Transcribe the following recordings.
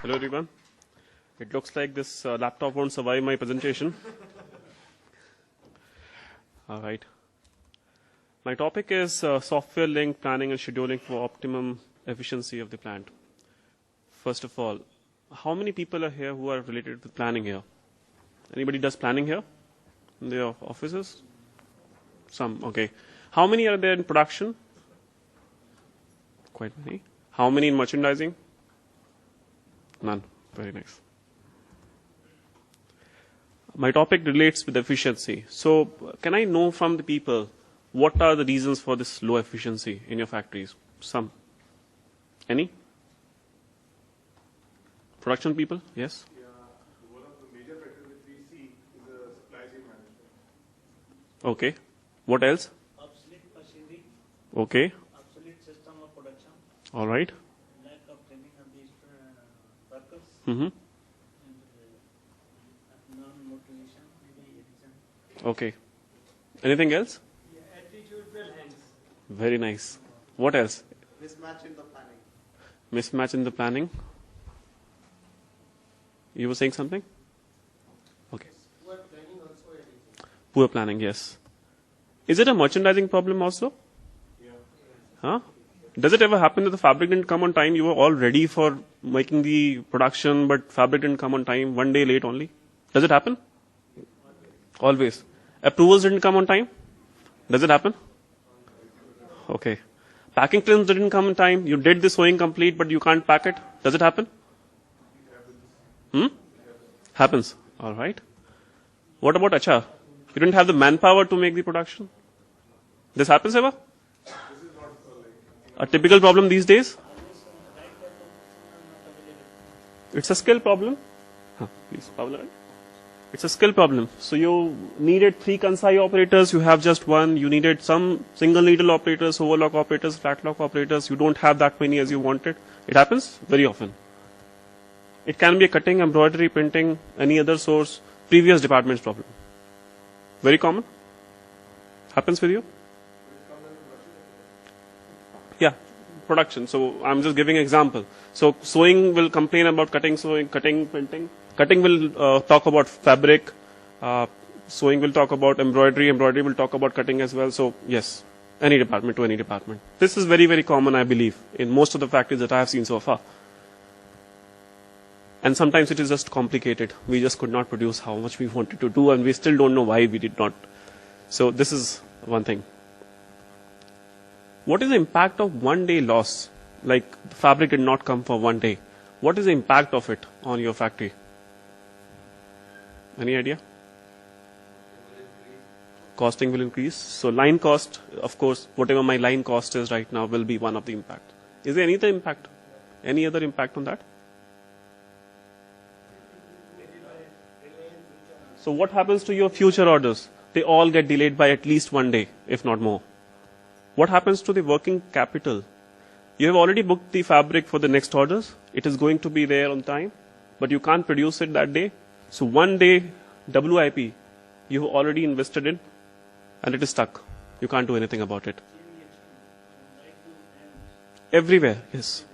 Hello everyone. It looks like this laptop won't survive my presentation. All right. My topic is software linked planning and scheduling for optimum efficiency of the plant. First of all, how many people are here who are related to planning here? Anybody does planning here in their offices? Some, okay. How many are there in production? Quite many. How many in merchandising? None. Very nice. My topic relates with efficiency. So, can I know from the people what are the reasons for this low efficiency in your factories? Some. Any? Production people? Yes? Yeah, one of the major factors which we see is the supply chain management. Okay. What else? Obsolete machinery, Okay. obsolete system of production, All right. lack of training of these workers, Mm-hmm. and non-motivation, maybe reason. Okay. Anything else? Attitudinal hands. Very nice. What else? Mismatch in the planning. Mismatch in the planning. You were saying something? Okay. Poor planning also anything. Poor planning, yes. Is it a merchandising problem also? Yeah. Huh? Does it ever happen that the fabric didn't come on time? You were all ready for making the production, but fabric didn't come on time, one day late only. Does it happen? Always. Approvals didn't come on time? Does it happen? Okay. Packing films didn't come on time. You did the sewing complete, but you can't pack it. Does it happen? Happens. All right. What about HR? You didn't have the manpower to make the production. This happens ever? A typical problem these days? It's a skill problem. Please, Pavla. It's a skill problem. So you needed 3 Kandaree operators, you have just 1. You needed some single needle operators, overlock operators, flat lock operators. You don't have that many as you wanted. It happens very often. It can be a cutting, embroidery, printing, any other source, previous department's problem. Very common. Happens with you? Yeah, production. So I'm just giving an example. So sewing will complain about cutting, sewing, cutting, printing. Cutting will talk about fabric. Sewing will talk about embroidery. Embroidery will talk about cutting as well. So yes, any department to any department. This is very, very common, I believe, in most of the factories that I have seen so far. And sometimes it is just complicated. We just could not produce how much we wanted to do, and we still don't know why we did not. So this is one thing. What is the impact of one day loss? Like the fabric did not come for one day. What is the impact of it on your factory? Any idea? Costing will increase. So line cost, of course, whatever my line cost is right now will be one of the impact. Is there any other impact? Any other impact on that? So what happens to your future orders? They all get delayed by at least one day, if not more. What happens to the working capital? You have already booked the fabric for the next orders. It is going to be there on time, but you can't produce it that day. So one day WIP, you have already invested in, and it is stuck. You can't do anything about it. Everywhere, yes.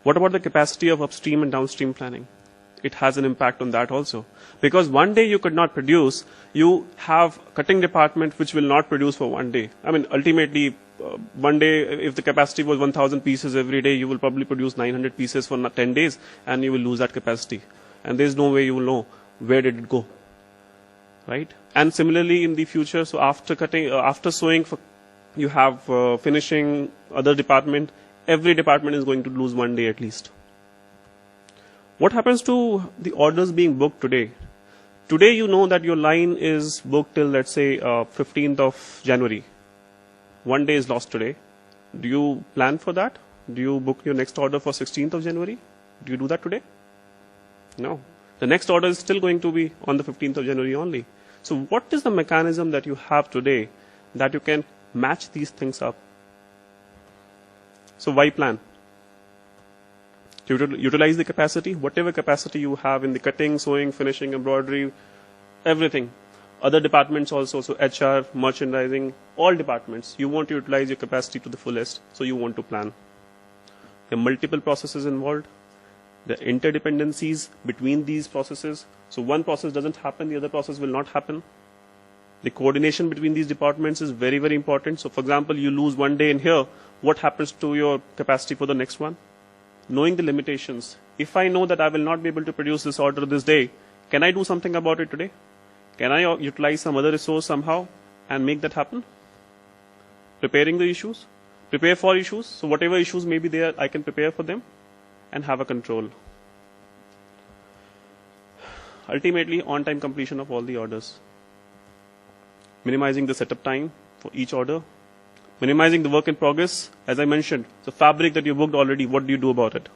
What about the capacity of upstream and downstream planning? It has an impact on that also. Because one day you could not produce, you have cutting department which will not produce for one day. I mean, ultimately, one day, if the capacity was 1,000 pieces every day, you will probably produce 900 pieces for 10 days, and you will lose that capacity. And there's no way you will know where did it go, right? And similarly in the future, so after cutting, after sewing, you have finishing, other department. Every department is going to lose one day at least. What happens to the orders being booked today? Today you know that your line is booked till, let's say, 15th of January. One day is lost today. Do you plan for that? Do you book your next order for 16th of January? Do you do that today? No. The next order is still going to be on the 15th of January only. So what is the mechanism that you have today that you can match these things up? So why plan? To utilize the capacity, whatever capacity you have in the cutting, sewing, finishing, embroidery, everything. Other departments also, so HR, merchandising, all departments. You want to utilize your capacity to the fullest, so you want to plan. There are multiple processes involved. the interdependencies between these processes. So one process doesn't happen, the other process will not happen. The coordination between these departments is very, very important. So for example, you lose one day in here, what happens to your capacity for the next one? Knowing the limitations. If I know that I will not be able to produce this order this day, can I do something about it today? Can I utilize some other resource somehow and make that happen? Preparing the issues, prepare for issues. So whatever issues may be there, I can prepare for them and have a control. Ultimately, on-time completion of all the orders. Minimizing the setup time for each order. Minimizing the work in progress. As I mentioned, the fabric that you booked already, what do you do about it?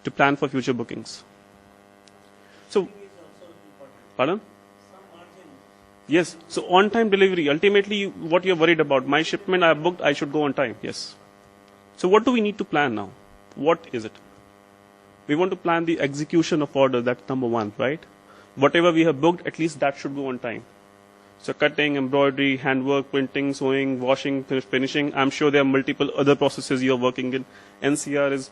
To plan for future bookings. So, pardon? Yes. So on-time delivery, ultimately what you're worried about, my shipment I have booked, I should go on time. Yes. So what do we need to plan now? What is it? We want to plan the execution of order, that's number one, right? Whatever we have booked, at least that should go on time. So cutting, embroidery, handwork, printing, sewing, washing, finishing. I'm sure there are multiple other processes you're working in. NCR is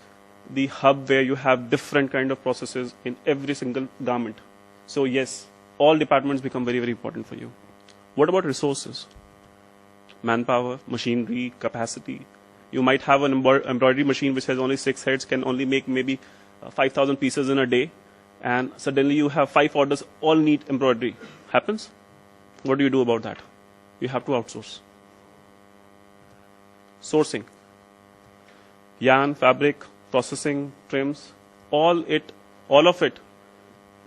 the hub where you have different kind of processes in every single garment. So yes, all departments become very, very important for you. What about resources? Manpower, machinery, capacity. You might have an embroidery machine which has only 6 heads, can only make maybe 5,000 pieces in a day, and suddenly you have 5 orders, all need embroidery. Happens? What do you do about that? You have to outsource. Sourcing. Yarn, fabric, processing, trims, all of it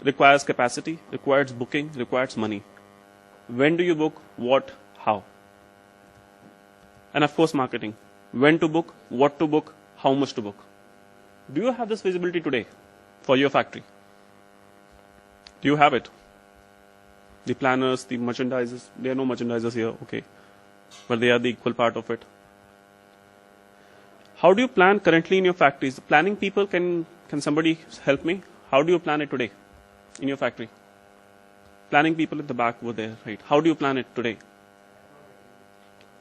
requires capacity, requires booking, requires money. When do you book? What? How? And of course, marketing. When to book, what to book, how much to book. Do you have this visibility today for your factory? Do you have it? The planners, the merchandisers, there are no merchandisers here, okay. But they are the equal part of it. How do you plan currently in your factories? The planning people, can somebody help me? How do you plan it today in your factory? Planning people at the back over there, right? How do you plan it today?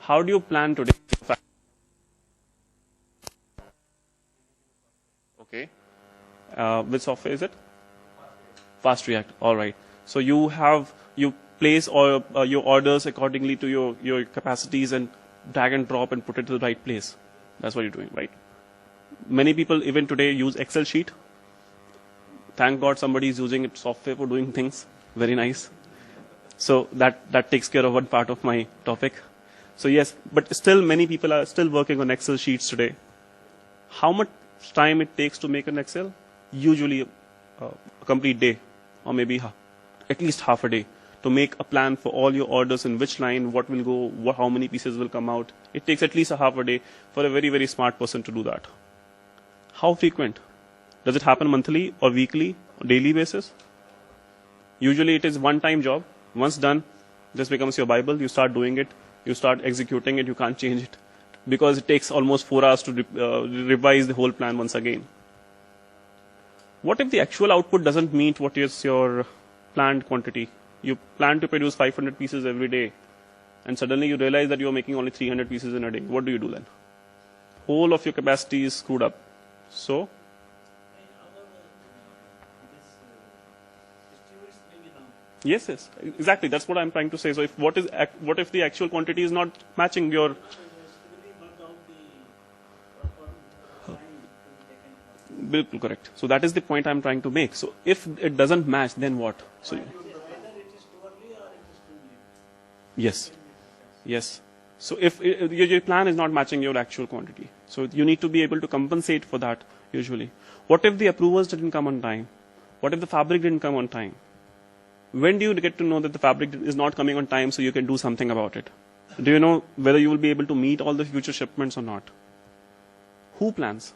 How do you plan today? Okay. Which software is it? Fast React. All right. So you place all your orders accordingly to your capacities and drag and drop and put it to the right place. That's what you're doing, right? Many people even today use Excel sheet. Thank God somebody is using software for doing things. Very nice. So that takes care of one part of my topic. So yes, but still many people are still working on Excel sheets today. How much time it takes to make an Excel? Usually a complete day, or maybe at least half a day, to make a plan for all your orders, in which line, what will go, how many pieces will come out. It takes at least a half a day for a very, very smart person to do that. How frequent? Does it happen monthly or weekly or daily basis? Usually it is one-time job. Once done, this becomes your Bible. You start doing it. You start executing it. You can't change it because it takes almost 4 hours to revise the whole plan once again. What if the actual output doesn't meet what is your planned quantity? You plan to produce 500 pieces every day, and suddenly you realize that you're making only 300 pieces in a day. What do you do then? Whole of your capacity is screwed up. So, yes, exactly. That's what I'm trying to say. So, what if the actual quantity is not matching your? Correct. So that is the point I'm trying to make. So if it doesn't match, then what? So yes. So if your plan is not matching your actual quantity, so you need to be able to compensate for that usually. What if the approvals didn't come on time? What if the fabric didn't come on time? When do you get to know that the fabric is not coming on time so you can do something about it? Do you know whether you will be able to meet all the future shipments or not? Who plans?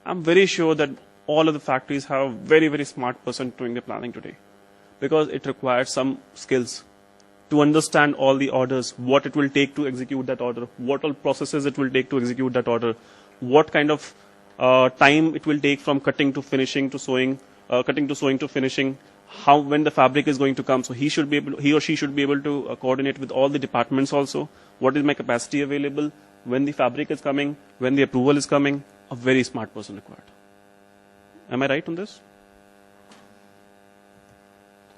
I'm very sure that all of the factories have a very, very smart person doing the planning today, because it requires some skills to understand all the orders, what it will take to execute that order, what all processes it will take to execute that order, what kind of time it will take from cutting to finishing to sewing, cutting to sewing to finishing, when the fabric is going to come. So he or she should be able to coordinate with all the departments also. What is my capacity available? When the fabric is coming, when the approval is coming, a very smart person required. Am I right on this?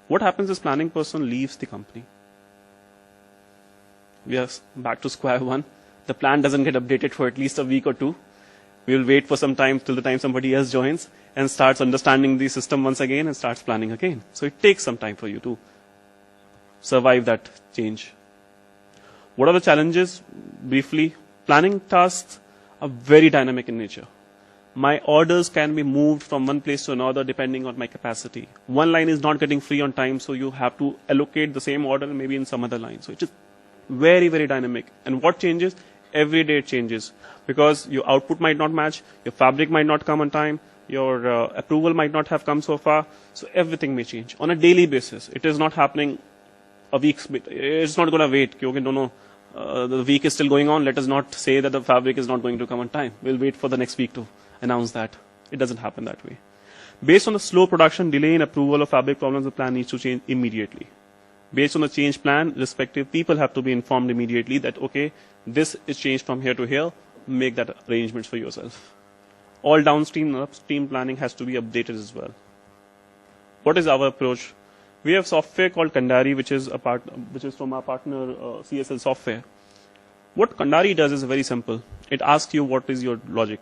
What happens is planning person leaves the company. We are back to square one. The plan doesn't get updated for at least a week or two. We will wait for some time till the time somebody else joins and starts understanding the system once again and starts planning again. So it takes some time for you to survive that change. What are the challenges? Briefly, planning tasks are very dynamic in nature. My orders can be moved from one place to another depending on my capacity. One line is not getting free on time, so you have to allocate the same order maybe in some other line. So it is very, very dynamic. And what changes? Every day it changes. Because your output might not match, your fabric might not come on time, your approval might not have come so far. So everything may change on a daily basis. It is not happening a week. It's not going to wait. Okay, no, the week is still going on. Let us not say that the fabric is not going to come on time. We'll wait for the next week to announce that. It doesn't happen that way. Based on the slow production, delay in approval of fabric problems, the plan needs to change immediately. Based on the change plan, respective people have to be informed immediately that, okay, this is changed from here to here. Make that arrangements for yourself. All downstream and upstream planning has to be updated as well. What is our approach? We have software called Kandaree, which is from our partner CSL Software. What Kandaree does is very simple. It asks you what is your logic.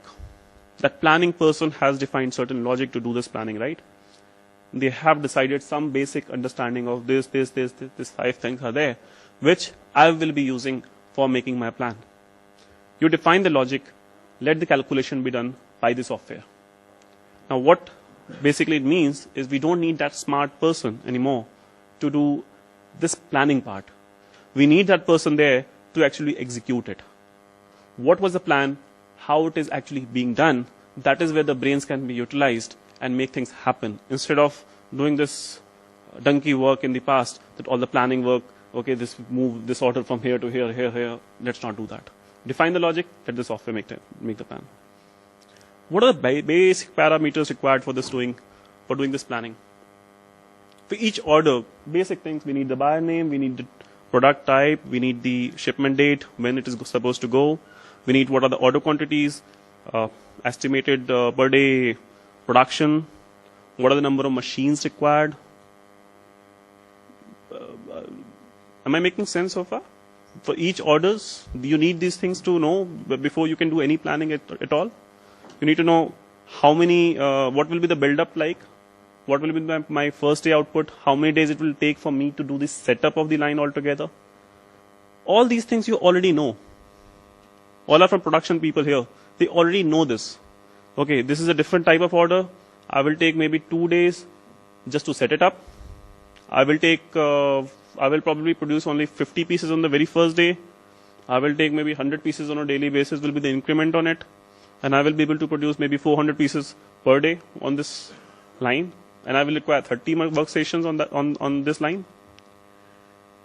That planning person has defined certain logic to do this planning, right? They have decided some basic understanding of this 5 things are there, which I will be using for making my plan. You define the logic, let the calculation be done by the software. Now what basically it means is we don't need that smart person anymore to do this planning part. We need that person there to actually execute it. What was the plan? How it is actually being done? That is where the brains can be utilized and make things happen. Instead of doing this donkey work in the past, that all the planning work, okay, move this order from here to here, let's not do that. Define the logic, let the software make the plan. What are the basic parameters required for doing this planning? For each order, basic things, we need the buyer name, we need the product type, we need the shipment date, when it is supposed to go, we need what are the order quantities, estimated per day production, what are the number of machines required. Am I making sense so far? For each orders, you need these things to know before you can do any planning at all. You need to know how many, what will be the build-up like, what will be my first day output, how many days it will take for me to do this setup of the line altogether. All these things you already know. All are from production people here. They already know this. Okay, this is a different type of order. I will take maybe 2 days just to set it up. I will probably produce only 50 pieces on the very first day. I will take maybe 100 pieces on a daily basis will be the increment on it. And I will be able to produce maybe 400 pieces per day on this line. And I will require 30 workstations on this line.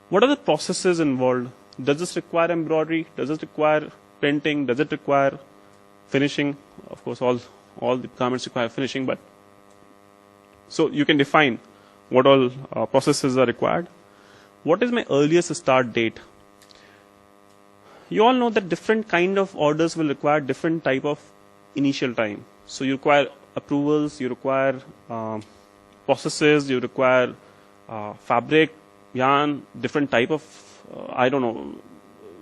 What are the processes involved? Does this require embroidery? Does it require printing? Does it require finishing? Of course, all the garments require finishing, but so you can define what all processes are required. What is my earliest start date? You all know that different kind of orders will require different type of initial time. So you require approvals, you require processes, you require fabric, yarn, different type of, I don't know.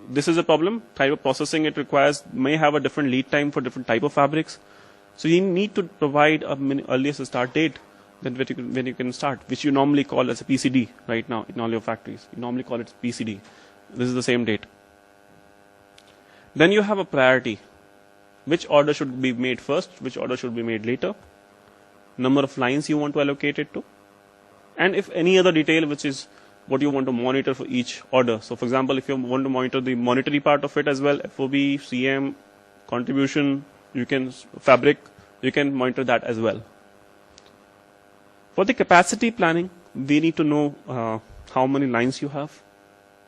This is a problem. Type of processing it requires may have a different lead time for different type of fabrics. So you need to provide a earliest start date than when you can start, which you normally call as a PCD right now in all your factories. You normally call it PCD. This is the same date. Then you have a priority. Which order should be made first? Which order should be made later? Number of lines you want to allocate it to? And if any other detail which is what you want to monitor for each order. So for example, if you want to monitor the monetary part of it as well, FOB, CM, contribution, fabric, you can monitor that as well. For the capacity planning, we need to know how many lines you have,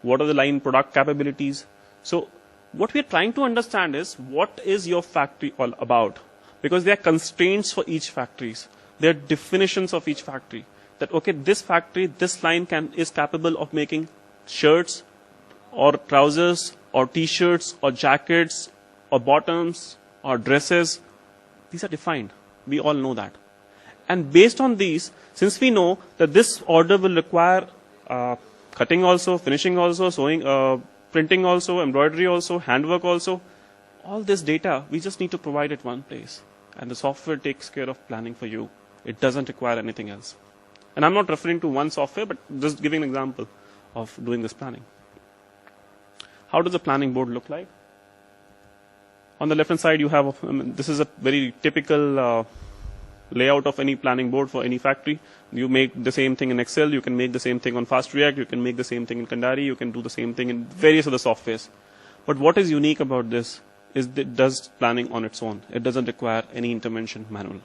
what are the line product capabilities. So what we are trying to understand is what is your factory all about? Because there are constraints for each factories. There are definitions of each factory. That, okay, this factory, this line is capable of making shirts or trousers or t-shirts or jackets or bottoms or dresses. These are defined. We all know that. And based on these, since we know that this order will require cutting also, finishing also, sewing, printing also, embroidery also, handwork also, all this data, we just need to provide it one place. And the software takes care of planning for you. It doesn't require anything else. And I'm not referring to one software, but just giving an example of doing this planning. How does a planning board look like? On the left-hand side, you have, this is a very typical layout of any planning board for any factory. You make the same thing in Excel, you can make the same thing on Fast React, you can make the same thing in Kandaree, you can do the same thing in various other softwares. But what is unique about this is that it does planning on its own. It doesn't require any intervention manual.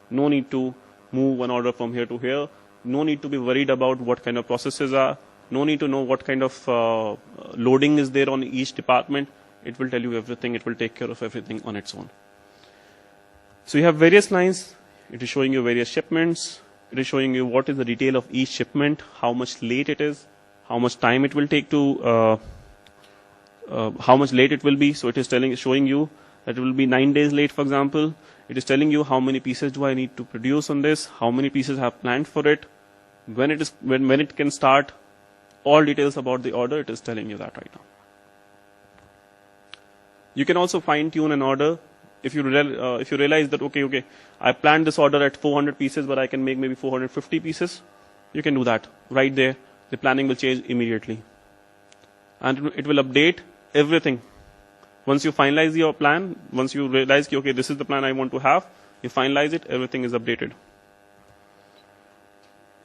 No need to move one order from here to here. No need to be worried about what kind of processes are. No need to know what kind of loading is there on each department. It will tell you everything. It will take care of everything on its own. So you have various lines. It is showing you various shipments. It is showing you what is the detail of each shipment, how much late it is, how much time it will take to, how much late it will be. So it is showing you that it will be 9 days late, for example. It is telling you how many pieces do I need to produce on this, how many pieces I have planned for it, when it can start, all details about the order. It is telling you that right now. You can also fine tune an order. If you realize that, okay, I planned this order at 400 pieces, but I can make maybe 450 pieces, you can do that right there. The planning will change immediately. And it will update everything. Once you finalize your plan, once you realize, okay, this is the plan I want to have, you finalize it, everything is updated.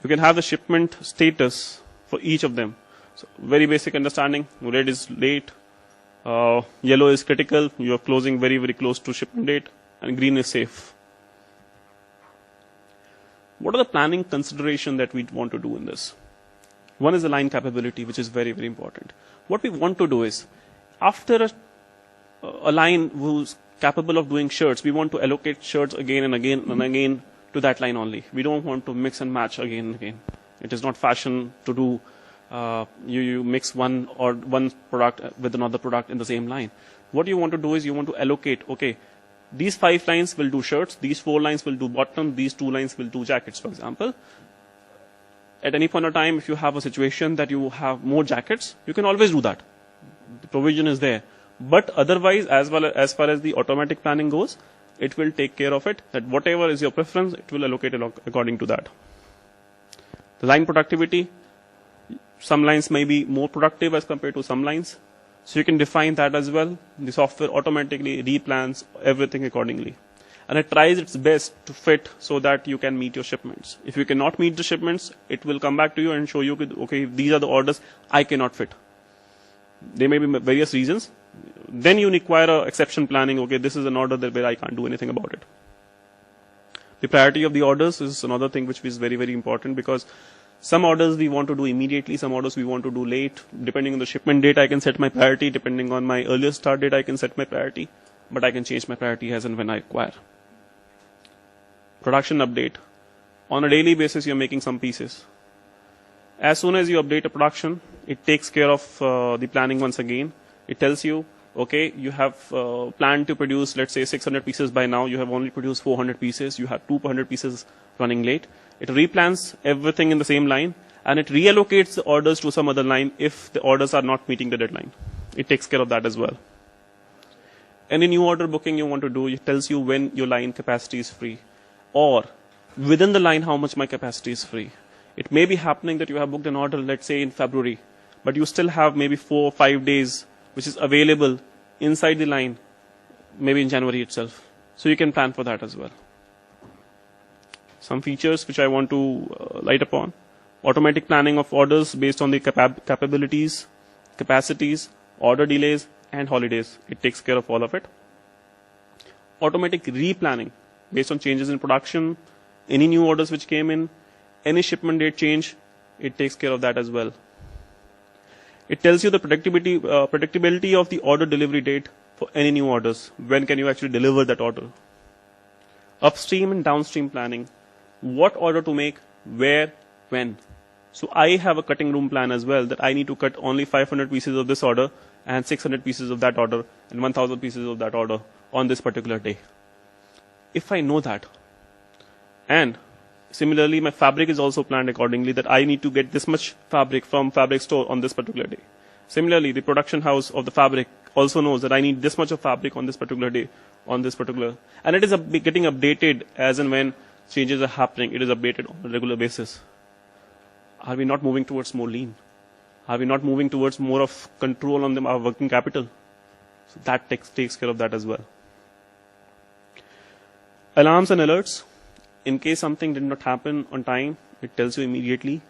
You can have the shipment status for each of them. So very basic understanding. Red is late. Yellow is critical. You are closing very, very close to shipment date. And green is safe. What are the planning considerations that we want to do in this? One is the line capability, which is very, very important. What we want to do is, after a line who's capable of doing shirts, we want to allocate shirts again and again and again to that line only. We don't want to mix and match again and again. It is not fashion to do, you mix one product with another product in the same line. What you want to do is you want to allocate, okay, these 5 lines will do shirts, these 4 lines will do bottom, these 2 lines will do jackets, for example. At any point of time, if you have a situation that you have more jackets, you can always do that. The provision is there. But otherwise, as far as the automatic planning goes, it will take care of it, that whatever is your preference, it will allocate according to that. The line productivity, some lines may be more productive as compared to some lines. So you can define that as well. The software automatically replans everything accordingly. And it tries its best to fit so that you can meet your shipments. If you cannot meet the shipments, it will come back to you and show you, okay, these are the orders I cannot fit. There may be various reasons. Then you require exception planning. Okay, this is an order where I can't do anything about it. The priority of the orders is another thing which is very, very important, because some orders we want to do immediately, some orders we want to do late. Depending on the shipment date, I can set my priority. Depending on my earliest start date, I can set my priority. But I can change my priority as and when I require. Production update. On a daily basis, you're making some pieces. As soon as you update a production, it takes care of the planning once again. It tells you, okay, you have planned to produce, let's say, 600 pieces by now. You have only produced 400 pieces. You have 200 pieces running late. It replans everything in the same line, and it reallocates the orders to some other line if the orders are not meeting the deadline. It takes care of that as well. Any new order booking you want to do, it tells you when your line capacity is free, or within the line how much my capacity is free. It may be happening that you have booked an order, let's say in February, but you still have maybe 4 or 5 days which is available inside the line, maybe in January itself. So you can plan for that as well. Some features which I want to light upon. Automatic planning of orders based on the capabilities, capacities, order delays, and holidays. It takes care of all of it. Automatic replanning based on changes in production, any new orders which came in, any shipment date change, it takes care of that as well. It tells you the predictability of the order delivery date for any new orders. When can you actually deliver that order? Upstream and downstream planning. What order to make, where, when. So I have a cutting room plan as well, that I need to cut only 500 pieces of this order and 600 pieces of that order and 1000 pieces of that order on this particular day. If I know that, And similarly, my fabric is also planned accordingly, that I need to get this much fabric from fabric store on this particular day. Similarly, the production house of the fabric also knows that I need this much of fabric on this particular day, on this particular, and it is getting updated as and when changes are happening. It is updated on a regular basis. Are we not moving towards more lean? Are we not moving towards more of control on our working capital? So that takes care of that as well. Alarms and alerts. In case something did not happen on time, it tells you immediately.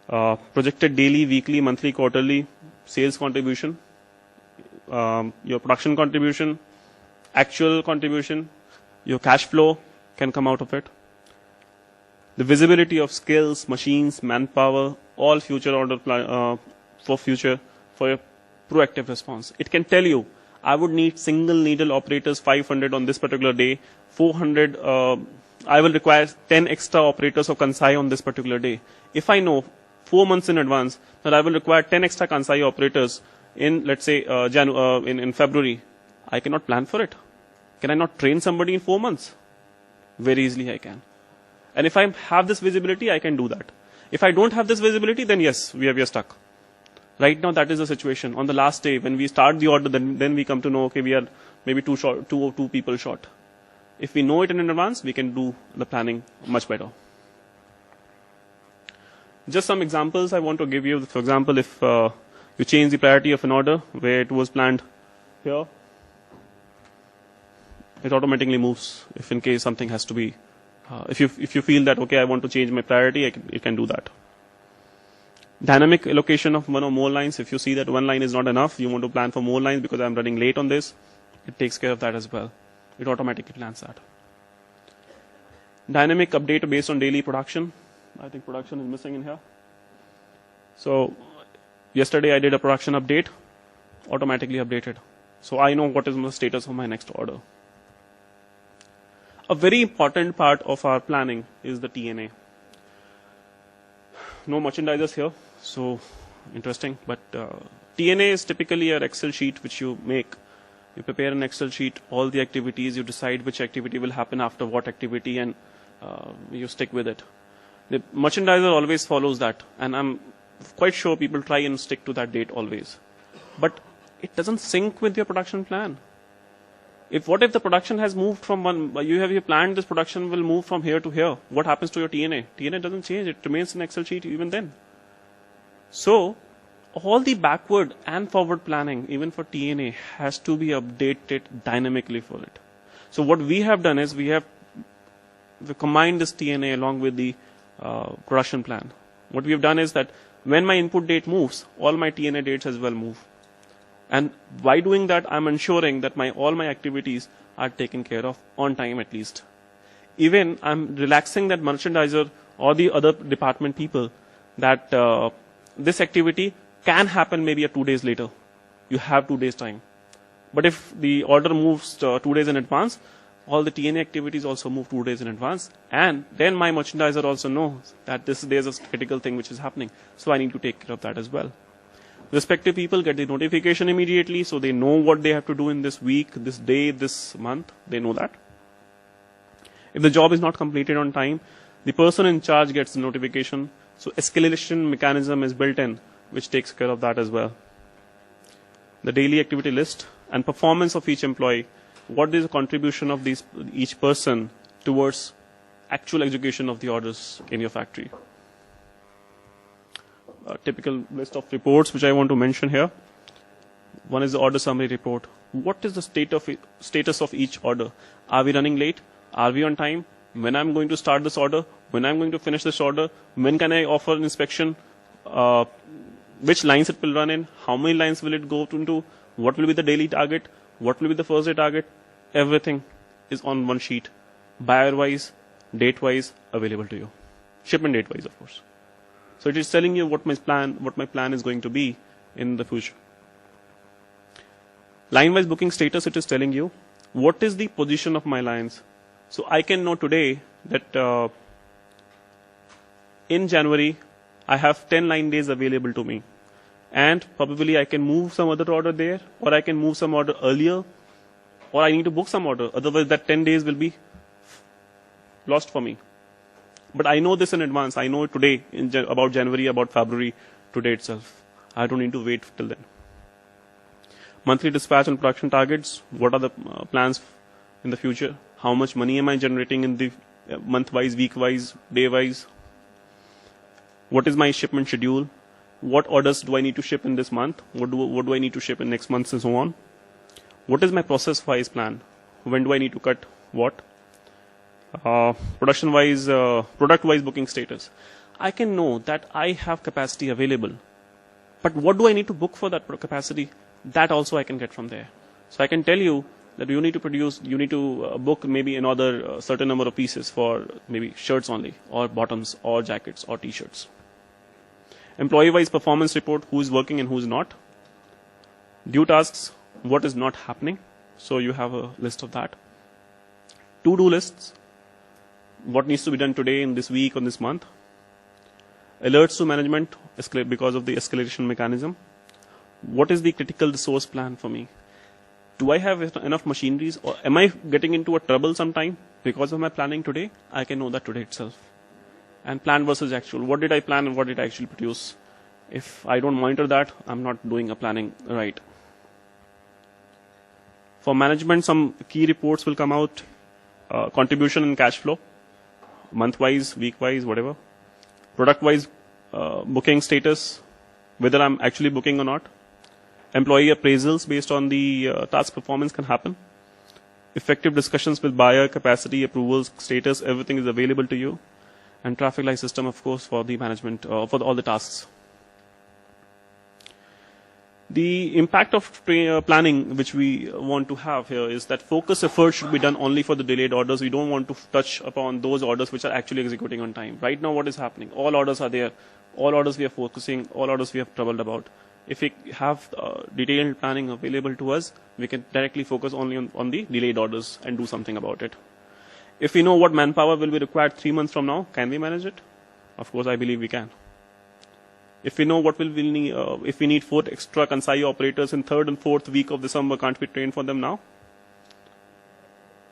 Projected daily, weekly, monthly, quarterly sales contribution, your production contribution, actual contribution, your cash flow can come out of it. The visibility of skills, machines, manpower, all future order for your proactive response. It can tell you, I would need single needle operators 500 on this particular day, 400, I will require 10 extra operators of Kansai on this particular day. If I know 4 months in advance that I will require 10 extra Kansai operators in, let's say, in February, I cannot plan for it. Can I not train somebody in 4 months? Very easily I can. And if I have this visibility, I can do that. If I don't have this visibility, then yes, we are stuck. Right now, that is the situation. On the last day, when we start the order, then we come to know, okay, we are maybe two people short. If we know it in advance, we can do the planning much better. Just some examples I want to give you. For example, if you change the priority of an order where it was planned here, it automatically moves. If in case something has to be, if you feel that, okay, I want to change my priority, it can do that. Dynamic allocation of one or more lines. If you see that one line is not enough, you want to plan for more lines because I'm running late on this, it takes care of that as well. It automatically plans that. Dynamic update based on daily production. I think production is missing in here. So yesterday I did a production update, automatically updated. So I know what is the status of my next order. A very important part of our planning is the TNA. No merchandisers here, so interesting. But TNA is typically an Excel sheet which you make. You prepare an Excel sheet, all the activities, you decide which activity will happen after what activity, and you stick with it. The merchandiser always follows that, and I'm quite sure people try and stick to that date always. But it doesn't sync with your production plan. What if the production has moved from you planned this production will move from here to here? What happens to your TNA? TNA doesn't change, it remains in Excel sheet even then. So, all the backward and forward planning, even for TNA, has to be updated dynamically for it. So what we have done is we combined this TNA along with the production plan. What we have done is that when my input date moves, all my TNA dates as well move. And by doing that, I'm ensuring that all my activities are taken care of on time at least. Even I'm relaxing that merchandiser or the other department people that this activity can happen maybe 2 days later. You have 2 days time. But if the order moves 2 days in advance, all the TNA activities also move 2 days in advance. And then my merchandiser also knows that there's a critical thing which is happening. So I need to take care of that as well. Respective people get the notification immediately, so they know what they have to do in this week, this day, this month. They know that. If the job is not completed on time, the person in charge gets the notification. So escalation mechanism is built in, which takes care of that as well. The daily activity list and performance of each employee. What is the contribution of each person towards actual execution of the orders in your factory? A typical list of reports which I want to mention here. One is the order summary report. What is the status of each order? Are we running late? Are we on time? When I'm going to start this order? When I'm going to finish this order? When can I offer an inspection? Which lines it will run in? How many lines will it go into? What will be the daily target? What will be the first day target? Everything is on one sheet, buyer-wise, date-wise, available to you. Shipment date-wise, of course. So it is telling you what my plan is going to be in the future. Line-wise booking status, it is telling you what is the position of my lines. So I can know today that in January, I have 10 line days available to me. And probably I can move some other order there, or I can move some order earlier, or I need to book some order. Otherwise, that 10 days will be lost for me. But I know this in advance. I know it today, about January, about February, today itself. I don't need to wait till then. Monthly dispatch and production targets. What are the plans in the future? How much money am I generating in the month-wise, week-wise, day-wise? What is my shipment schedule? What orders do I need to ship in this month? What do I need to ship in next month, and so on? What is my process-wise plan? When do I need to cut what? Production-wise, product-wise booking status. I can know that I have capacity available. But what do I need to book for that capacity? That also I can get from there. So I can tell you that you need to book maybe another certain number of pieces for maybe shirts only, or bottoms, or jackets, or t-shirts. Employee-wise performance report, who is working and who is not. Due tasks, what is not happening. So you have a list of that. To-do lists, what needs to be done today, in this week, or this month. Alerts to management because of the escalation mechanism. What is the critical resource plan for me? Do I have enough machineries, or am I getting into a trouble sometime because of my planning today? I can know that today itself. And plan versus actual. What did I plan and what did I actually produce? If I don't monitor that, I'm not doing a planning right. For management, some key reports will come out. Contribution and cash flow, month-wise, week-wise, whatever. Product-wise, booking status, whether I'm actually booking or not. Employee appraisals based on the task performance can happen. Effective discussions with buyer, capacity, approvals, status, everything is available to you. And traffic light system, of course, for the management, for all the tasks. The impact of planning which we want to have here is that focus effort should be done only for the delayed orders. We don't want to touch upon those orders which are actually executing on time. Right now, what is happening? All orders are there. All orders we are focusing. All orders we have troubled about. If we have detailed planning available to us, we can directly focus only on the delayed orders and do something about it. If we know what manpower will be required 3 months from now, can we manage it? Of course, I believe we can. If we know what we'll need, if we need 4 extra Kandaree operators in 3rd and 4th week of December, can't we train for them now?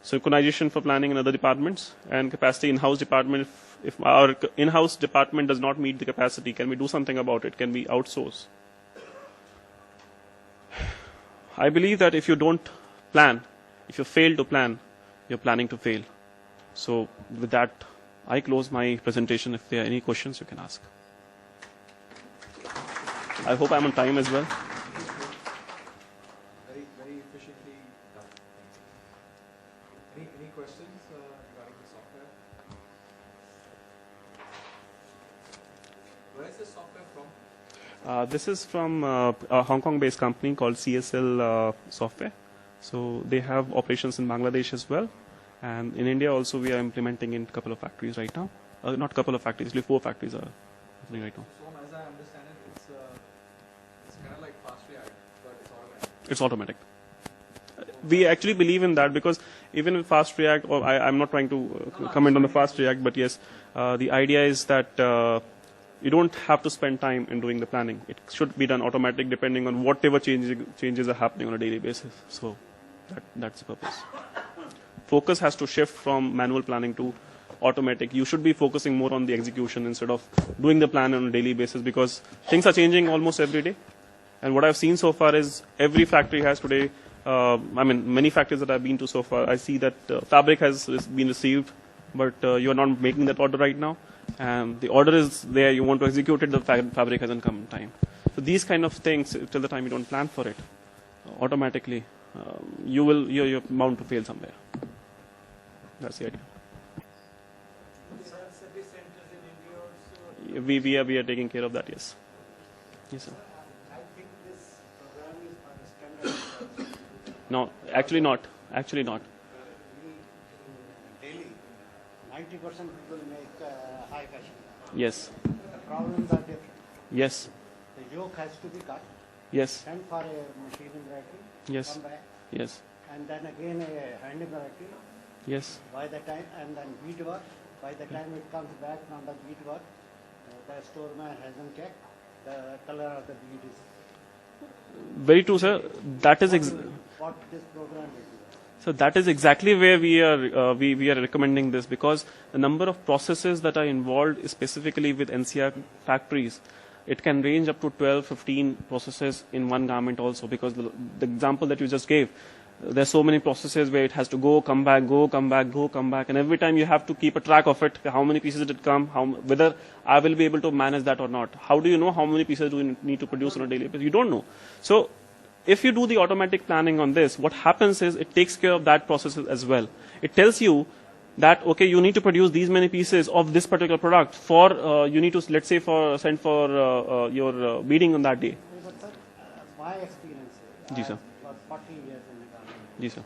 Synchronization for planning in other departments and capacity in-house department. If our in-house department does not meet the capacity, can we do something about it? Can we outsource? I believe that if you don't plan, if you fail to plan, you're planning to fail. So with that, I close my presentation. If there are any questions, you can ask. I hope I'm on time as well. Very, very efficiently done. Any questions regarding the software? Where is the software from? This is from a Hong Kong-based company called CSL Software. So they have operations in Bangladesh as well. And in India also we are implementing in a couple of factories right now. Not a couple of factories, only 4 factories are happening right now. So as I understand it, it's kind of like fast react, but it's automatic. It's automatic. We actually believe in that because even with fast react, or I'm not trying to comment on the fast react, but yes, the idea is that you don't have to spend time in doing the planning. It should be done automatic depending on whatever changes are happening on a daily basis. So that's the purpose. Focus has to shift from manual planning to automatic. You should be focusing more on the execution instead of doing the plan on a daily basis because things are changing almost every day. And what I've seen so far is every factory has today, many factories that I've been to so far, I see that fabric has been received, but you are not making that order right now. And the order is there, you want to execute it, the fabric hasn't come in time. So these kind of things, till the time you don't plan for it, automatically, you're bound to fail somewhere. That's the idea. These are service centers in India also. We are taking care of that, yes. Yes, sir. I think this program is for standard. No, actually not. Actually not. Daily, 90% people make high fashion. Yes. The problems are different. Yes. The yoke has to be cut, Yes. sent for a machine embroidery, Yes. come back, Yes. and then again a hand embroidery. Yes. By the time, and then beadwork. By the time it comes back from the beadwork, the storeman hasn't checked the color of the bead is. Very true, sir. That is What this program will do. So that is exactly where we are recommending this, because the number of processes that are involved specifically with NCR factories, it can range up to 12, 15 processes in one garment also, because the example that you just gave, there's so many processes where it has to go, come back, and every time you have to keep a track of it, how many pieces did it come, whether I will be able to manage that or not. How do you know how many pieces do you need to produce on a daily basis? You don't know. So if you do the automatic planning on this, what happens is it takes care of that process as well. It tells you that, okay, you need to produce these many pieces of this particular product for, you need to, let's say, send for your meeting on that day. But sir, my experience is, Ji, sir. for 40 years in the government, Yes, sir.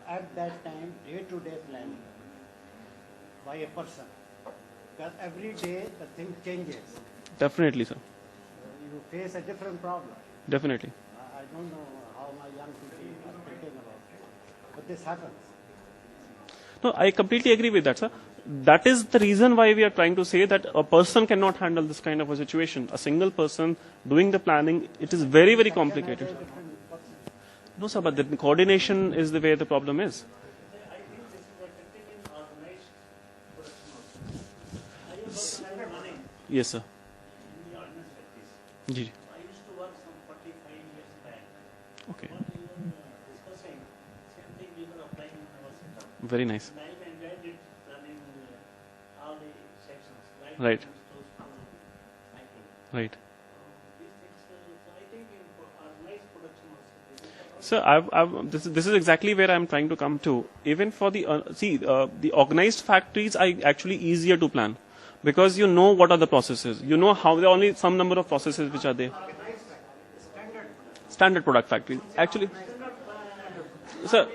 at that time, day-to-day planning by a person. Because every day the thing changes. Definitely, sir. You face a different problem. Definitely. I don't know how my young people are thinking about it, but this happens. No, I completely agree with that, sir. That is the reason why we are trying to say that a person cannot handle this kind of a situation. A single person doing the planning, it is very, very complicated. No, sir, but the coordination is the way the problem is. I think this is a continuing organized production also. I am running Yes, sir. in the organized practice. Ji. I used to work some 45 years back. Okay. What we were discussing, same thing we were applying in our setup. Very nice. And I enjoyed it running all the sections, Right. Those cycle. Right. These things, so I think in organized production also. Sir, this is exactly where I'm trying to come to. Even for the the organized factories are actually easier to plan, because you know what are the processes. You know how there are only some number of processes which are there. Standard product factories. Actually, sir.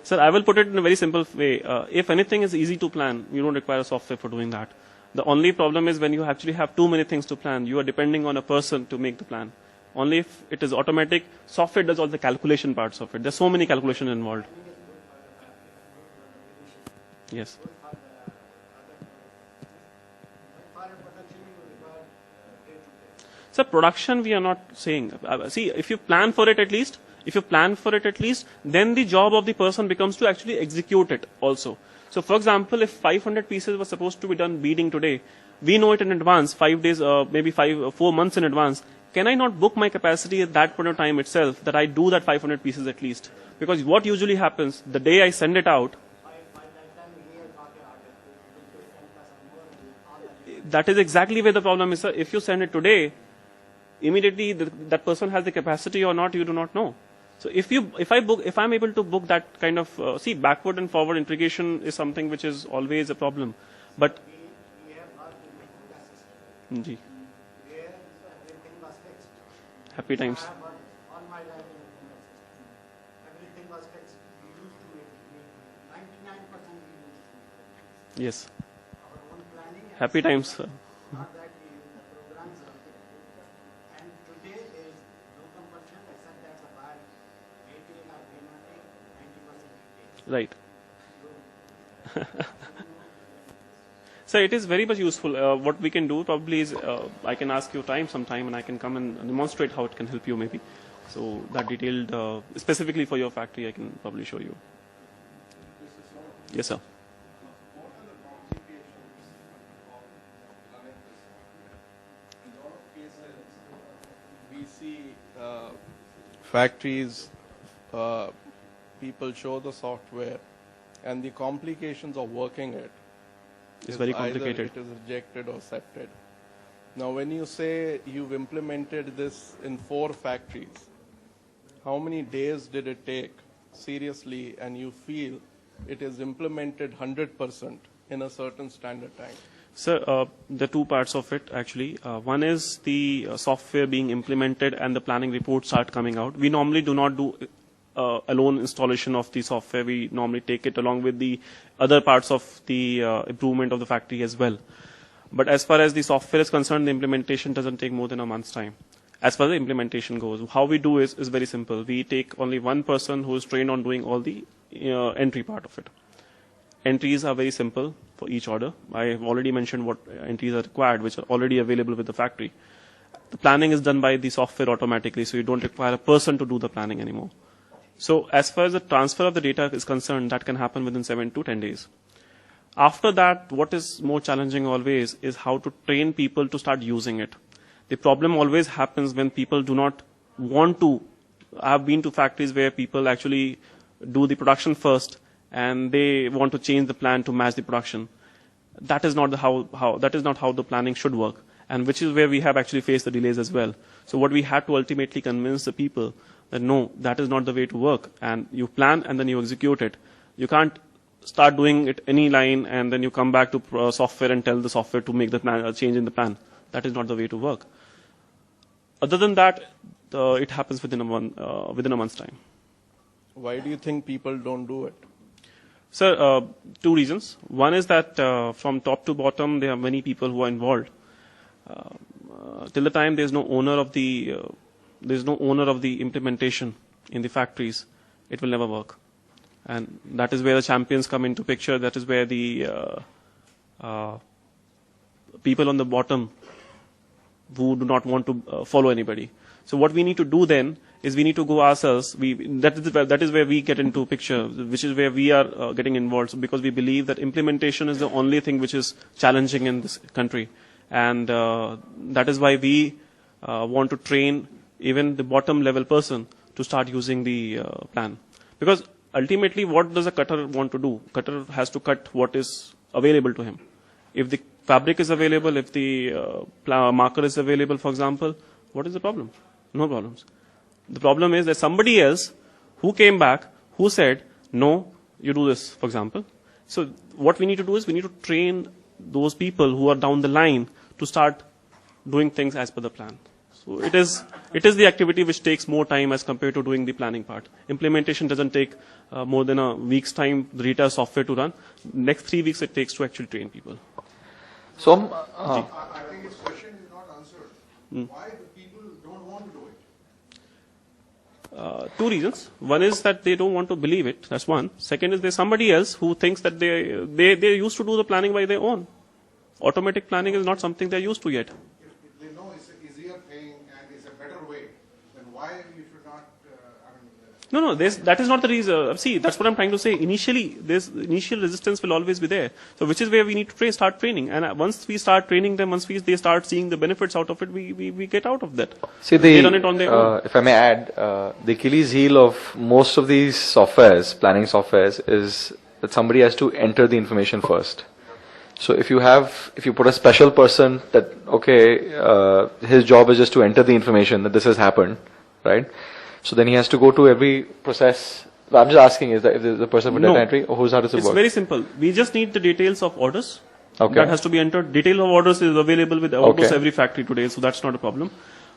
Sir, I will put it in a very simple way. If anything is easy to plan, you don't require a software for doing that. The only problem is when you actually have too many things to plan, you are depending on a person to make the plan. Only if it is automatic, software does all the calculation parts of it. There's so many calculations involved. Yes. So production, we are not saying. See, if you plan for it at least, then the job of the person becomes to actually execute it also. So, for example, if 500 pieces were supposed to be done beading today, we know it in advance, 5 days, maybe 4 months in advance. Can I not book my capacity at that point of time itself, that I do that 500 pieces at least? Because what usually happens, the day I send it out, that is exactly where the problem is, sir. If you send it today, immediately that person has the capacity or not, you do not know. So if I'm able to book that kind of, backward and forward integration is something which is always a problem. But We have worked in the Ji, where everything was fixed. happy times. I have worked all my life in the system. Everything was fixed. We used to make 99% we used to make. Yes, Our own planning. And happy times, sir. not that we use the programs. And today is no compulsion except that the buyer may take or may not take 90% he takes. Right. So it is very much useful. What we can do probably is I can ask you sometime and I can come and demonstrate how it can help you maybe. So that detailed, specifically for your factory, I can probably show you. Yes, sir. What are the complications of running this software? In a lot of cases, we see factories, people show the software, and the complications of working it It's very either complicated. it is rejected or accepted. Now, when you say you've implemented this in 4 factories, how many days did it take seriously, and you feel it is implemented 100% in a certain standard time? Sir, the two parts of it actually. One is the software being implemented and the planning reports start coming out. We normally do not do alone installation of the software. We normally take it along with the other parts of the improvement of the factory as well. But as far as the software is concerned, the implementation doesn't take more than a month's time. As far as the implementation goes, how we do is very simple. We take only one person who is trained on doing all the entry part of it. Entries are very simple for each order. I have already mentioned what entries are required, which are already available with the factory. the planning is done by the software automatically, so you don't require a person to do the planning anymore. So as far as the transfer of the data is concerned, that can happen within 7 to 10 days. After that, what is more challenging always is how to train people to start using it. The problem always happens when people do not want to. I've been to factories where people actually do the production first and they want to change the plan to match the production. That is not how the planning should work, and which is where we have actually faced the delays as well. So what we had to ultimately convince the people that no, that is not the way to work, and you plan and then you execute it. You can't start doing it any line and then you come back to software and tell the software to make the plan, change in the plan. That is not the way to work. Other than that, it happens within a month's time. Why do you think people don't do it? Sir, two reasons. One is that from top to bottom, there are many people who are involved. Till the time there's no owner of the implementation in the factories, it will never work. And that is where the champions come into picture. That is where the people on the bottom who do not want to follow anybody. So what we need to do then is we need to go ourselves. That is where we get into picture, which is where we are getting involved. So because we believe that implementation is the only thing which is challenging in this country. And that is why we want to train even the bottom level person to start using the plan. Because ultimately, what does a cutter want to do? Cutter has to cut what is available to him. If the fabric is available, if the marker is available, for example, what is the problem? No problems. The problem is that somebody else who came back, who said, no, you do this, for example. So what we need to do is we need to train those people who are down the line to start doing things as per the plan. So it is the activity which takes more time as compared to doing the planning part. Implementation doesn't take more than a week's time, the data software to run. Next 3 weeks it takes to actually train people. So, I think his question is not answered. Why the people don't want to do it? Two reasons. One is that they don't want to believe it. That's one. Second is there's somebody else who thinks that they used to do the planning by their own. Automatic planning is not something they're used to yet. If they know it's an easier thing and it's a better way, then why you should not, No, that is not the reason. See, that's what I'm trying to say. Initially, initial resistance will always be there. So which is where we need to start training. And once we start training them, they start seeing the benefits out of it, we get out of that. see, they run it on their own. if I may add, the Achilles heel of most of these softwares, planning softwares, is that somebody has to enter the information first. So if you put a special person that, okay, his job is just to enter the information that this has happened, right? So then he has to go to every process. I'm just asking, is that if there's a person for data entry, or how does it work? It's very simple. We just need the details of orders. Okay. That has to be entered. Detail of orders is available with almost every factory today, so that's not a problem.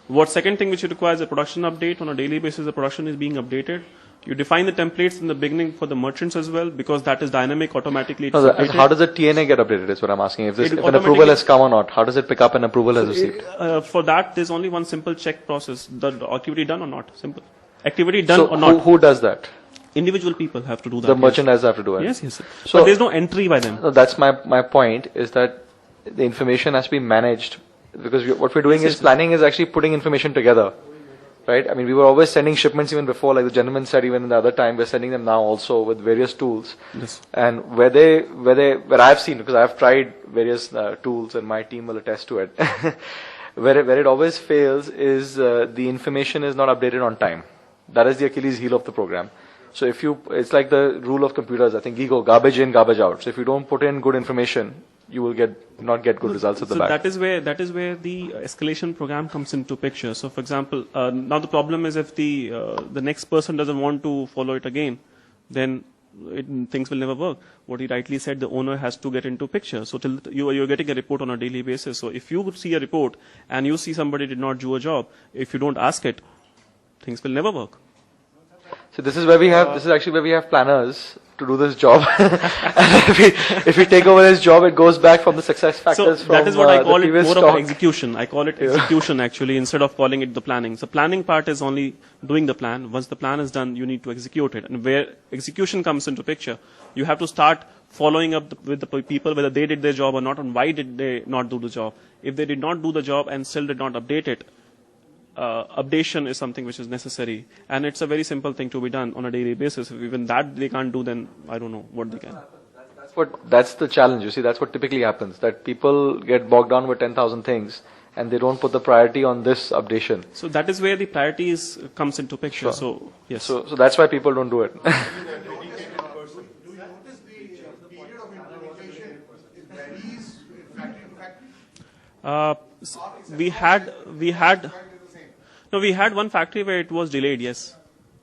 What second thing which requires a production update on a daily basis, the production is being updated. You define the templates in the beginning for the merchants as well, because that is dynamic automatically. How does the TNA get updated is what I'm asking. If an approval has come or not, how does it pick up an approval has received? For that, there's only one simple check process. The activity done or not. Simple. Activity done or not. Who does that? Individual people have to do that. The merchandise have to do it? Yes. So, but there's no entry by them. No, that's my point, is that the information has to be managed, because what we're doing is planning is actually putting information together. Right? I mean, we were always sending shipments even before, like the gentleman said, even in the other time, we're sending them now also with various tools. Yes. And where I've seen, because I've tried various tools and my team will attest to it, where it always fails is the information is not updated on time. That is the Achilles heel of the program. So it's like the rule of computers, I think, garbage in, garbage out. So if you don't put in good information, you will not get good results at the back. That is where the escalation program comes into picture. So, for example, now the problem is if the next person doesn't want to follow it again, then things will never work. What he rightly said, the owner has to get into picture. So till you're getting a report on a daily basis. So if you see a report and you see somebody did not do a job, if you don't ask it, things will never work. So this is actually where we have planners to do this job. And if we take over his job, it goes back from the success factors. So from, that is what I call the it previous more talk. of execution. I call it execution actually instead of calling it the planning. So planning part is only doing the plan. Once the plan is done, you need to execute it. And where execution comes into picture, you have to start following up with the people whether they did their job or not and why did they not do the job. If they did not do the job and still did not update it, updation is something which is necessary, and it's a very simple thing to be done on a daily basis. If even that they can't do, then I don't know what they can. That's the challenge. You see, that's what typically happens. That people get bogged down with 10,000 things, and they don't put the priority on this updation. So that is where the priorities comes into picture. Sure. So yes. So that's why people don't do it. Do you notice the period of implementation it varies factory to factory? We had one factory where it was delayed. Yes,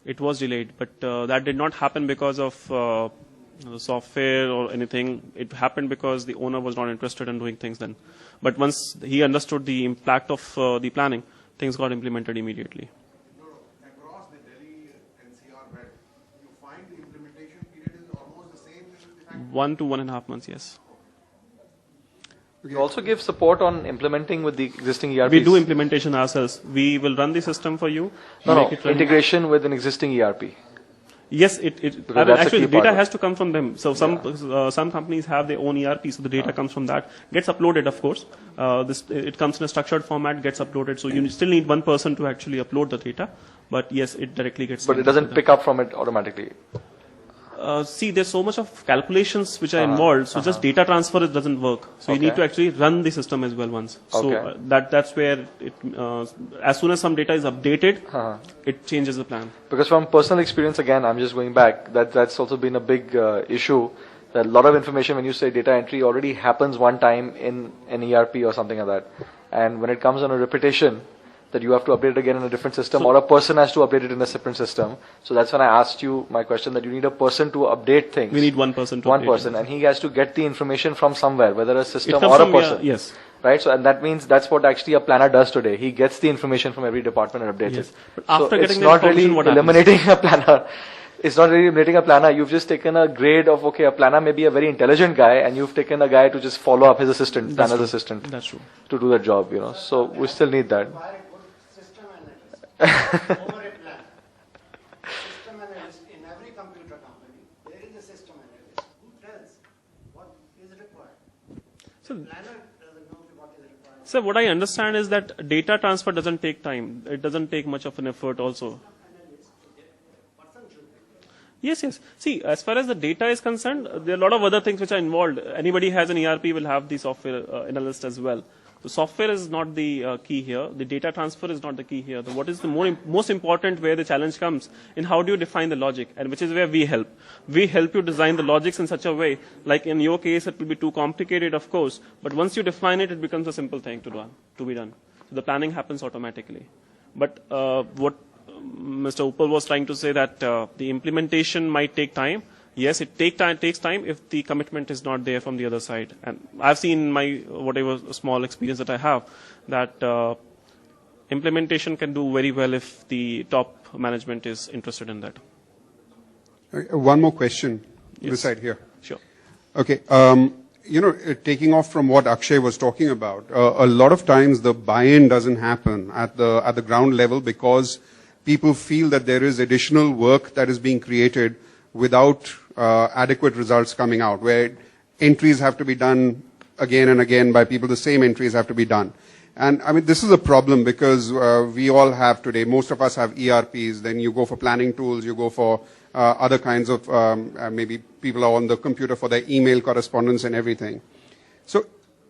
it was delayed, but that did not happen because of the software or anything. It happened because the owner was not interested in doing things then. But once he understood the impact of the planning, things got implemented immediately. No, across the Delhi NCR belt, you find the implementation period is almost the same in the factory? 1 to 1.5 months. Yes. We also give support on implementing with the existing ERPs. We do implementation ourselves. We will run the system for you. No, make it run. integration with an existing ERP. Yes, I mean, that's actually, a the key part data of it. has to come from them. So some companies have their own ERP, so the data comes from that. Gets uploaded, of course. It comes in a structured format, gets uploaded. So you still need one person to actually upload the data. But yes, it directly gets. But it doesn't pick up from it automatically. See, there's so much of calculations which are involved. So just data transfer it doesn't work. So you need to actually run the system as well once. So that's where it. As soon as some data is updated, it changes the plan. Because from personal experience, again, I'm just going back, that's also been a big issue. That a lot of information, when you say data entry, already happens one time in an ERP or something like that. And when it comes on a repetition, that you have to update it again in a different system, or a person has to update it in a separate system. So that's when I asked you my question, that you need a person to update things. We need one person to One update person, and he has to get the information from somewhere, whether a it system comes or a from, person. yes. Right? So, and that means that's what actually a planner does today. He gets the information from every department and updates Yes. it. But after so getting it's the not really information, what happens? eliminating a planner. It's not really eliminating a planner. You've just taken a grade of, okay, a planner may be a very intelligent guy, and you've taken a guy to just follow up his assistant, planner's assistant, That's true. to do the job, you know. So we still need that. Require a good system analyst over a plan. System analyst in every computer company, there is a system analyst who tells what is required. So, Planner doesn't know what is required. so what I understand is that data transfer doesn't take time. It doesn't take much of an effort also. Yes, yes. See, as far as the data is concerned, there are a lot of other things which are involved. Anybody has an ERP will have the software analyst as well. The software is not the key here. The data transfer is not the key here. What is the most important where the challenge comes in how do you define the logic, and which is where we help. We help you design the logics in such a way, like in your case, it will be too complicated, of course, but once you define it, it becomes a simple thing to be done. So the planning happens automatically. But what Mr. Uppal was trying to say that the implementation might take time. Yes, it takes time if the commitment is not there from the other side. And I've seen my whatever small experience that I have that implementation can do very well if the top management is interested in that. One more question. Yes. This side here. Sure. Okay. Taking off from what Akshay was talking about, a lot of times the buy-in doesn't happen at the ground level because people feel that there is additional work that is being created without adequate results coming out, where entries have to be done again and again by people, the same entries have to be done. And I mean, this is a problem because we all have today, most of us have ERPs, then you go for planning tools, you go for other kinds of, maybe people are on the computer for their email correspondence and everything. So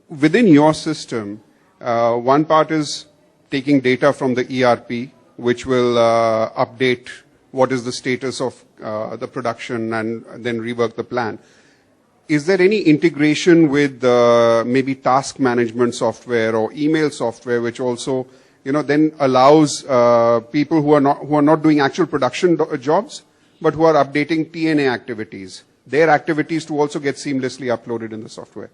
within your system, one part is taking data from the ERP, which will update what is the status of the production and then rework the plan. Is there any integration with maybe task management software or email software, which also, then allows people who are not doing actual production jobs, but who are updating TNA activities, their activities to also get seamlessly uploaded in the software?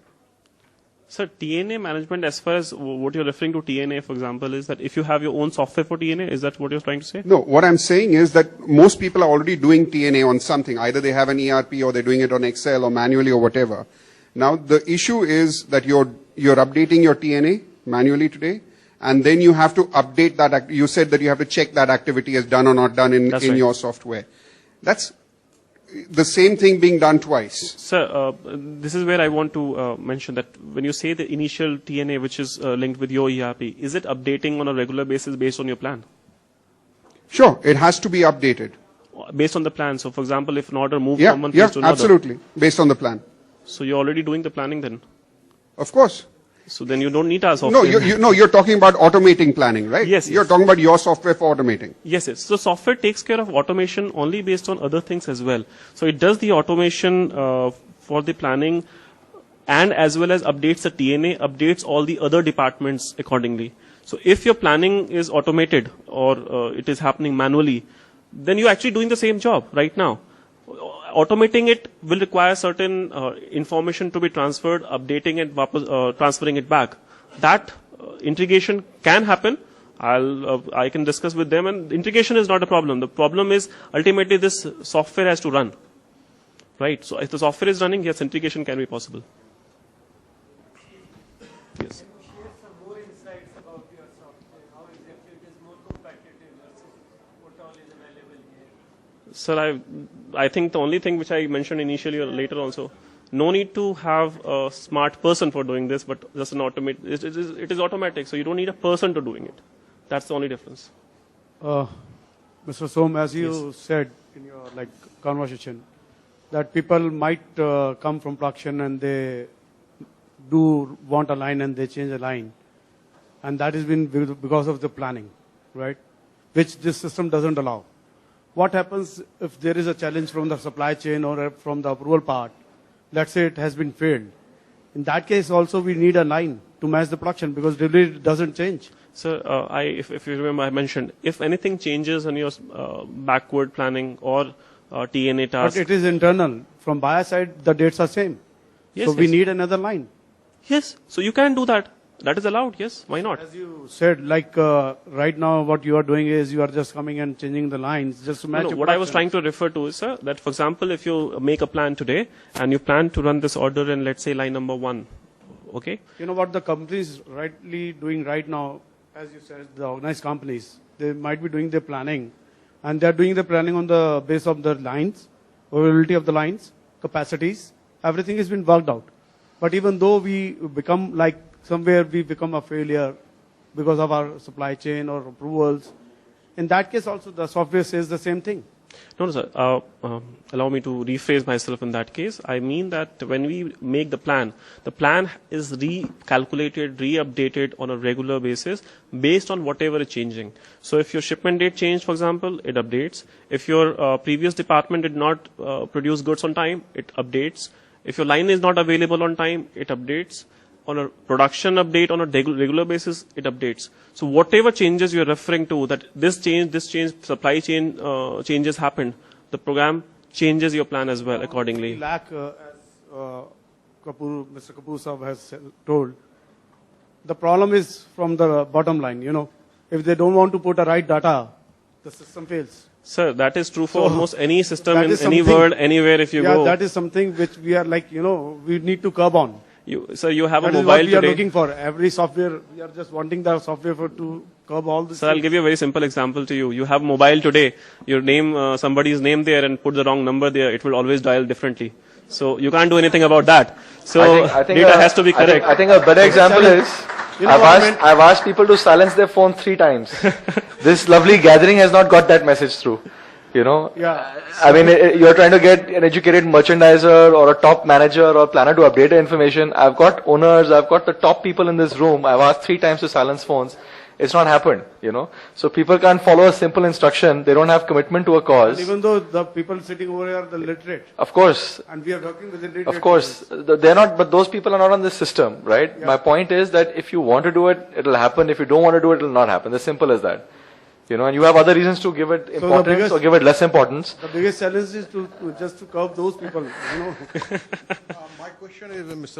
Sir, TNA management, as far as what you're referring to TNA, for example, is that if you have your own software for TNA, is that what you're trying to say? No, what I'm saying is that most people are already doing TNA on something. Either they have an ERP or they're doing it on Excel or manually or whatever. Now, the issue is that you're updating your TNA manually today, and then you have to update that. You said that you have to check that activity is done or not done in Right. your software. That's the same thing being done twice. Sir, this is where I want to mention that when you say the initial TNA, which is linked with your ERP, is it updating on a regular basis based on your plan? Sure, it has to be updated. Based on the plan. So, for example, if an order moves Yeah, from one place to another. absolutely, based on the plan. So you're already doing the planning then. Of course. So then you don't need our No, software. you're talking about automating planning, right? Yes, You're yes. talking about your software for automating. Yes, yes. So software takes care of automation only based on other things as well. So it does the automation for the planning and as well as updates the TNA, updates all the other departments accordingly. So if your planning is automated or it is happening manually, then you're actually doing the same job right now. Automating it will require certain information to be transferred, updating it, transferring it back. That integration can happen. I can discuss with them, and integration is not a problem. The problem is ultimately this software has to run, right? So if the software is running, yes, integration can be possible. Yes. Share some more insights about your software. How exactly it is more competitive versus what all is available here? Sir, I think the only thing which I mentioned initially or later also, no need to have a smart person for doing this, but just an automate. It is automatic, so you don't need a person to doing it. That's the only difference. Mr. Som, as you said in your conversation, that people might come from production and they do want a line and they change a line, and that has been because of the planning, right? Which this system doesn't allow. What happens if there is a challenge from the supply chain or from the approval part? Let's say it has been failed. In that case, also we need a line to match the production because delivery doesn't change. So, if you remember, I mentioned if anything changes on your backward planning or TNA task. But it is internal. From buyer side, the dates are same. Yes, so we yes. need another line. Yes, so you can do that. That is allowed. Yes, why not? As you said, right now what you are doing is you are just coming and changing the lines just to match No, your what I was production. trying to refer to is, sir, that for example, if you make a plan today and you plan to run this order in, let's say, line number 1, okay? You know what the companies rightly doing right now, as you said, the organized companies, they might be doing their planning, and they're doing the planning on the base of the lines, availability of the lines, capacities, everything has been worked out. But even though we become somewhere we become a failure because of our supply chain or approvals, in that case also the software says the same thing. No, sir. Allow me to rephrase myself in that case. I mean that when we make the plan is recalculated, re-updated on a regular basis based on whatever is changing. So if your shipment date changed, for example, it updates. If your previous department did not produce goods on time, it updates. If your line is not available on time, it updates. On a production update on a regular basis, it updates. So whatever changes you're referring to, that this change, supply chain changes happened, the program changes your plan as well accordingly. We lack, as Mr. Kapoor Sahab has told, the problem is from the bottom line. If they don't want to put a right data, the system fails. Sir, that is true for almost any system that in is any something- world, anywhere if you go. That is something which we are we need to curb on. Sir, you have That a is mobile what we are today. looking for. Every software, we are just wanting the software to curb all this. Sir, I'll give you a very simple example to you. You have mobile today. Your name, somebody's name there and put the wrong number there. It will always dial differently. So you can't do anything about that. So I think data has to be correct. I think a better example is, I've asked people to silence their phone 3 times. This lovely gathering has not got that message through. Yeah. I mean, you're trying to get an educated merchandiser or a top manager or planner to update the information. I've got owners, I've got the top people in this room. I've asked 3 times to silence phones. It's not happened, So people can't follow a simple instruction. They don't have commitment to a cause. And even though the people sitting over here are the literate, Of course. and we are working with the literate. Of course, they're not, but those people are not on this system, right? Yeah. My point is that if you want to do it, it'll happen. If you don't want to do it, it'll not happen. As simple as that. And you have other reasons to give it importance or give it less importance. The biggest challenge is to curb those people. My question is, Mr.